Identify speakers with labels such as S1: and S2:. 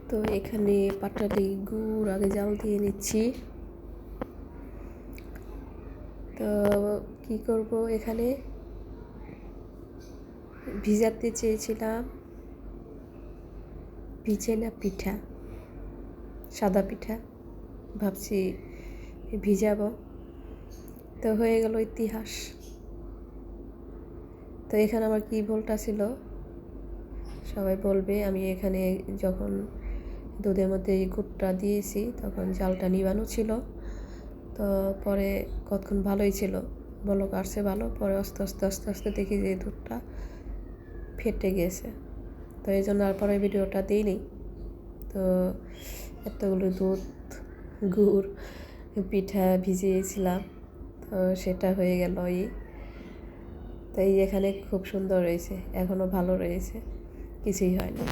S1: তো এখানে পাটালি গুড় আগে জাল দিয়ে নিচ্ছি। তো কি করব, এখানে ভিজাতে চেয়েছিলাম ভিজে না পিঠা, সাদা পিঠা ভাবছি ভিজাবো, তো হয়ে গেল ইতিহাস। তো এখানে আমার কি ভুলটা ছিল সবাই বলবে। আমি এখানে যখন দুধের মধ্যে এই গুড়টা দিয়েছি তখন জালটা নিবানো ছিল, তো পরে কতক্ষণ ভালোই ছিল, বলক আসছে ভালো, পরে আস্তে আস্তে আস্তে আস্তে দেখি যে দুধটা ফেটে গেছে। তো এই জন্য আর পরে ভিডিওটা দিইনি। তো এতগুলো দুধ গুড় পিঠা ভিজিয়েছিলাম, তো সেটা হয়ে গেল। তাই এখানে খুব সুন্দর রয়েছে, এখনও ভালো রয়েছে, কিছুই হয়নি।